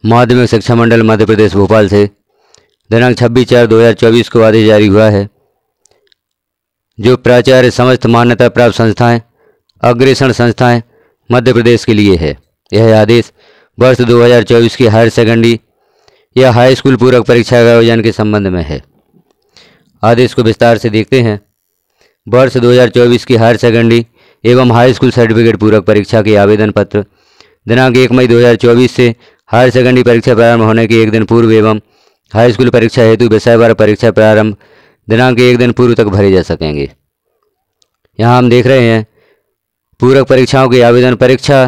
माध्यमिक शिक्षा मंडल मध्य प्रदेश भोपाल से दिनांक 26/4/2024 को आदेश जारी हुआ है, जो प्राचार्य समस्त मान्यता प्राप्त संस्थाएं, अग्रेसर संस्थाएं मध्य प्रदेश के लिए है। यह आदेश वर्ष 2024 की हायर सेकेंडरी या हाई स्कूल पूरक परीक्षा के आयोजन के संबंध में है। आदेश को विस्तार से देखते हैं। वर्ष 2024 की हायर सेकेंडरी एवं हाई स्कूल सर्टिफिकेट पूरक परीक्षा के आवेदन पत्र दिनांक 1 मई 2024 से हायर सेकेंडरी परीक्षा प्रारंभ होने के एक दिन पूर्व एवं हाई स्कूल परीक्षा हेतु विषयवार परीक्षा प्रारंभ दिनांक 1 दिन पूर्व तक भरे जा सकेंगे। यहाँ हम देख रहे हैं पूरक परीक्षाओं के आवेदन परीक्षा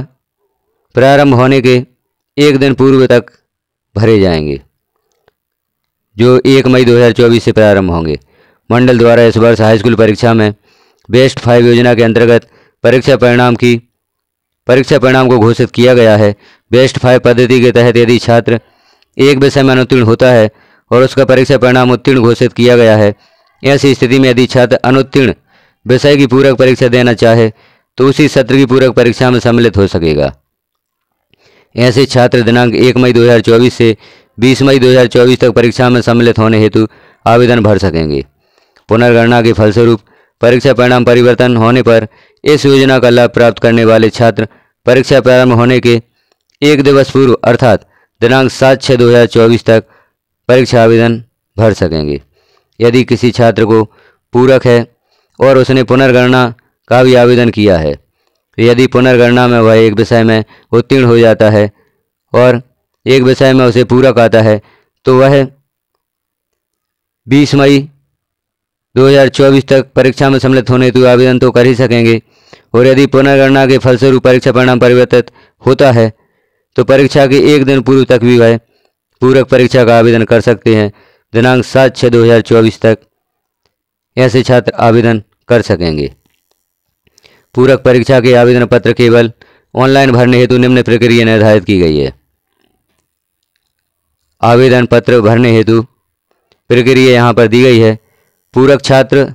प्रारंभ होने के एक दिन पूर्व तक भरे जाएंगे, जो 1 मई 2024 से प्रारंभ होंगे। मंडल द्वारा इस वर्ष हाई स्कूल परीक्षा में बेस्ट 5 योजना के अंतर्गत परीक्षा परिणाम को घोषित किया गया है। बेस्ट 5 पद्धति के तहत यदि छात्र एक विषय में अनुत्तीर्ण होता है और उसका परीक्षा परिणाम उत्तीर्ण घोषित किया गया है, ऐसी स्थिति में यदि छात्र अनुत्तीर्ण विषय की पूरक परीक्षा देना चाहे तो उसी सत्र की पूरक परीक्षा में सम्मिलित हो सकेगा। ऐसे छात्र दिनांक 1 मई 2024 से 20 मई 2024 तक परीक्षा में सम्मिलित होने हेतु आवेदन भर सकेंगे। पुनर्गणना के फलस्वरूप परीक्षा परिणाम परिवर्तन होने पर इस योजना का लाभ प्राप्त करने वाले छात्र परीक्षा प्रारंभ होने के एक दिवस पूर्व अर्थात दिनांक 7/6/2024 तक परीक्षा आवेदन भर सकेंगे। यदि किसी छात्र को पूरक है और उसने पुनर्गणना का भी आवेदन किया है, यदि पुनर्गणना में वह एक विषय में उत्तीर्ण हो जाता है और एक विषय में उसे पूरक आता है तो वह 20 मई 2024 तक परीक्षा में सम्मिलित होने हेतु आवेदन तो कर ही सकेंगे, और यदि पुनर्गणना के फलस्वरूप परीक्षा परिणाम परिवर्तित होता है तो परीक्षा के एक दिन पूर्व तक भी वह पूरक परीक्षा का आवेदन कर सकते हैं। दिनांक 7/6/2024 तक ऐसे छात्र आवेदन कर सकेंगे। पूरक परीक्षा के आवेदन पत्र केवल ऑनलाइन भरने हेतु निम्न प्रक्रिया निर्धारित की गई है। आवेदन पत्र भरने हेतु प्रक्रिया यहाँ पर दी गई है। पूरक छात्र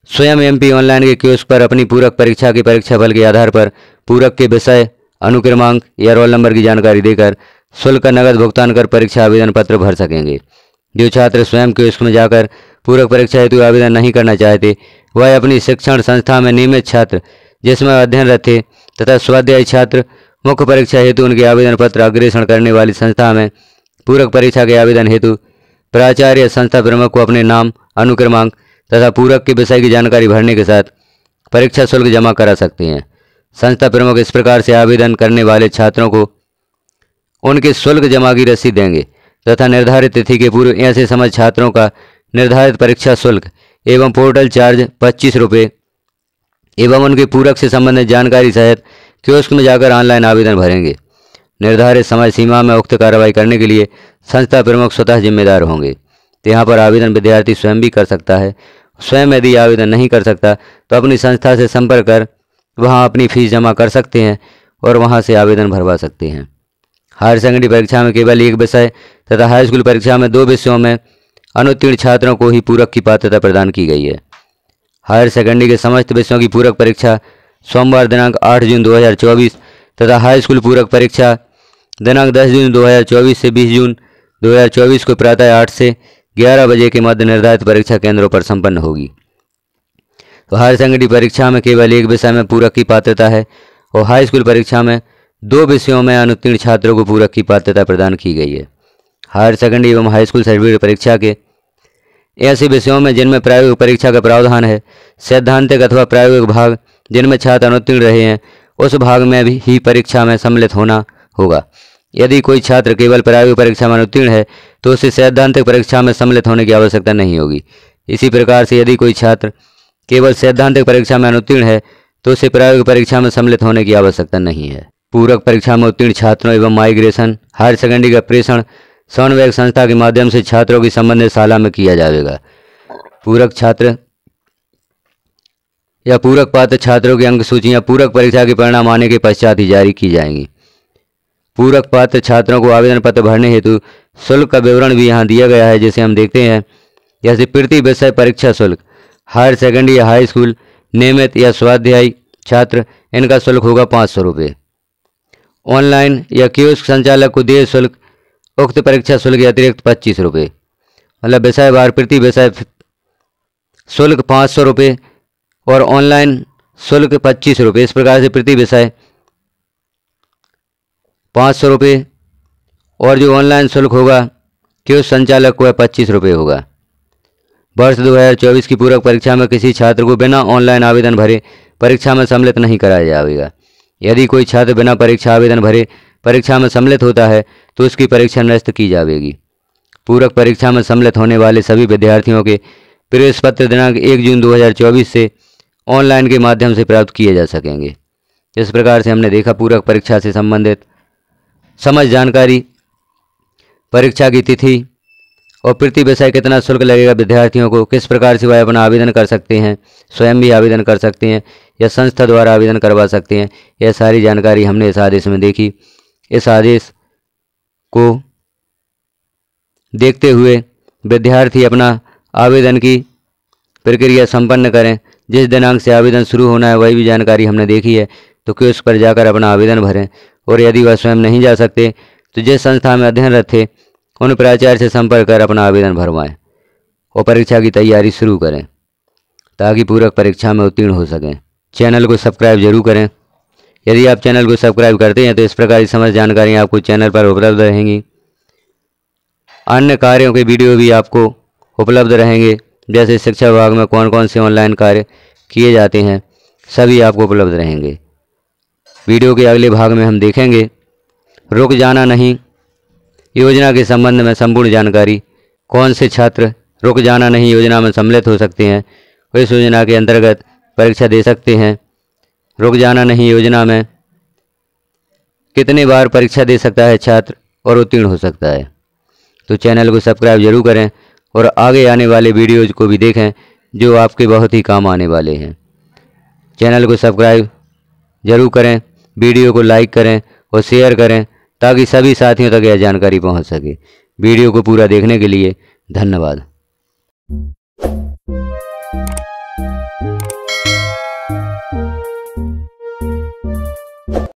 स्वयं एमपी ऑनलाइन के कियोस्क पर अपनी पूरक परीक्षा के परीक्षाफल के आधार पर पूरक के विषय, अनुक्रमांक या रोल नंबर की जानकारी देकर शुल्क का नकद भुगतान कर परीक्षा आवेदन पत्र भर सकेंगे। जो छात्र स्वयं कियोस्क में जाकर पूरक परीक्षा हेतु आवेदन नहीं करना चाहते, वह अपनी शिक्षण संस्था में नियमित छात्र जिसमें अध्ययनरत थे तथा स्वाध्यायी छात्र मुख्य परीक्षा हेतु उनके आवेदन पत्र अग्रेषण करने वाली संस्था में पूरक परीक्षा के आवेदन हेतु प्राचार्य संस्था प्रमुख को अपने नाम, अनुक्रमांक तथा पूरक के विषय की जानकारी भरने के साथ परीक्षा शुल्क जमा करा सकते हैं। संस्था प्रमुख इस प्रकार से आवेदन करने वाले छात्रों को उनके शुल्क जमा की रसीद देंगे तथा निर्धारित तिथि के पूर्व ऐसे समझ छात्रों का निर्धारित परीक्षा शुल्क एवं पोर्टल चार्ज 25 रुपये एवं उनके पूरक से संबंधित जानकारी सहित कियोस्क में जाकर ऑनलाइन आवेदन भरेंगे। निर्धारित समय सीमा में उक्त कार्रवाई करने के लिए संस्था प्रमुख स्वतः जिम्मेदार होंगे। तो यहाँ पर आवेदन विद्यार्थी स्वयं भी कर सकता है। स्वयं यदि आवेदन नहीं कर सकता तो अपनी संस्था से संपर्क कर वहाँ अपनी फीस जमा कर सकते हैं और वहाँ से आवेदन भरवा सकते हैं। हायर सेकेंडरी परीक्षा में केवल एक विषय तथा हाई स्कूल परीक्षा में 2 विषयों में अनुत्तीर्ण छात्रों को ही पूरक की पात्रता प्रदान की गई है। हायर सेकेंडरी के समस्त विषयों की पूरक परीक्षा सोमवार दिनांक 8 जून 2024 तथा हाई स्कूल पूरक परीक्षा दिनांक 10 जून 2024 से 20 जून 2024 को प्रातः 8 से 11 बजे के मध्य निर्धारित परीक्षा केंद्रों पर संपन्न होगी। तो हायर सेकेंडरी परीक्षा में केवल एक विषय में पूरक की पात्रता है और हाई स्कूल परीक्षा में 2 विषयों में अनुत्तीर्ण छात्रों को पूरक की पात्रता प्रदान की गई है। हायर सेकेंडरी एवं हाई स्कूल सर्टिफिकेट परीक्षा के ऐसे विषयों में जिनमें प्रायोगिक परीक्षा का प्रावधान है, सैद्धांतिक अथवा प्रायोगिक भाग जिनमें छात्र अनुत्तीर्ण रहे हैं, उस भाग में भी ही परीक्षा में सम्मिलित होना होगा। यदि कोई छात्र केवल प्रायोगिक परीक्षा में अनुत्तीर्ण है तो उसे सैद्धांतिक परीक्षा में सम्मिलित होने की आवश्यकता नहीं होगी। इसी प्रकार से यदि कोई छात्र केवल सैद्धांतिक परीक्षा में अनुत्तीर्ण है तो उसे प्रायोगिक परीक्षा में सम्मिलित होने की आवश्यकता नहीं है। पूरक परीक्षा में उत्तीर्ण छात्रों एवं माइग्रेशन हायर सेकेंडरी का प्रेषण समन्वयक संस्था के माध्यम से छात्रों की संबंधित शाला में किया जाएगा। पूरक छात्र या पूरक पात्र छात्रों की अंक सूचियां पूरक परीक्षा के परिणाम आने के पश्चात ही जारी की जाएंगी। पूरक पात्र छात्रों को आवेदन पत्र भरने हेतु शुल्क का विवरण भी यहाँ दिया गया है, जिसे हम देखते हैं। जैसे प्रति विषय परीक्षा शुल्क हायर सेकेंडरी या हाई स्कूल नियमित या स्वाध्यायी छात्र इनका शुल्क होगा 500 रुपये। ऑनलाइन या कियोस्क संचालक को देय शुल्क उक्त परीक्षा शुल्क के अतिरिक्त 25 रुपये, मतलब विषय वार प्रति विषय शुल्क 500 रुपये और ऑनलाइन शुल्क 25 रुपये। इस प्रकार से प्रति विषय 500 रुपये और जो ऑनलाइन शुल्क होगा कियोस्क संचालक को 25 रुपये होगा। वर्ष 2024 की पूरक परीक्षा में किसी छात्र को बिना ऑनलाइन आवेदन भरे परीक्षा में सम्मिलित नहीं कराया जाएगा। यदि कोई छात्र बिना परीक्षा आवेदन भरे परीक्षा में सम्मिलित होता है तो उसकी परीक्षा निरस्त की जाएगी। पूरक परीक्षा में सम्मिलित होने वाले सभी विद्यार्थियों के प्रवेश पत्र दिनांक 1 जून 2024 से ऑनलाइन के माध्यम से प्राप्त किए जा सकेंगे। इस प्रकार से हमने देखा पूरक परीक्षा से संबंधित समस्त जानकारी, परीक्षा की तिथि और प्रति विषय कितना शुल्क लगेगा विद्यार्थियों को, किस प्रकार से वह अपना आवेदन कर सकते हैं, स्वयं भी आवेदन कर सकते हैं या संस्था द्वारा आवेदन करवा सकते हैं। यह सारी जानकारी हमने इस आदेश में देखी। इस आदेश को देखते हुए विद्यार्थी अपना आवेदन की प्रक्रिया संपन्न करें। जिस दिनांक से आवेदन शुरू होना है वही भी जानकारी हमने देखी है, तो कियोस्क पर जाकर अपना आवेदन भरें। और यदि वह स्वयं नहीं जा सकते तो जिस संस्था में अध्ययनरत थे उन प्राचार्य से संपर्क कर अपना आवेदन भरवाएं और परीक्षा की तैयारी शुरू करें ताकि पूरक परीक्षा में उत्तीर्ण हो सकें। चैनल को सब्सक्राइब जरूर करें। यदि आप चैनल को सब्सक्राइब करते हैं तो इस प्रकार की समस्त जानकारियाँ आपको चैनल पर उपलब्ध रहेंगी। अन्य कार्यों के वीडियो भी आपको उपलब्ध रहेंगे, जैसे शिक्षा विभाग में कौन कौन से ऑनलाइन कार्य किए जाते हैं, सभी आपको उपलब्ध रहेंगे। वीडियो के अगले भाग में हम देखेंगे रुक जाना नहीं योजना के संबंध में संपूर्ण जानकारी। कौन से छात्र रुक जाना नहीं योजना में सम्मिलित हो सकते हैं, वो इस योजना के अंतर्गत परीक्षा दे सकते हैं। रुक जाना नहीं योजना में कितने बार परीक्षा दे सकता है छात्र और उत्तीर्ण हो सकता है। तो चैनल को सब्सक्राइब जरूर करें और आगे आने वाले वीडियोज़ को भी देखें जो आपके बहुत ही काम आने वाले हैं। चैनल को सब्सक्राइब जरूर करें, वीडियो को लाइक करें और शेयर करें ताकि सभी साथियों तक यह जानकारी पहुंच सके। वीडियो को पूरा देखने के लिए धन्यवाद।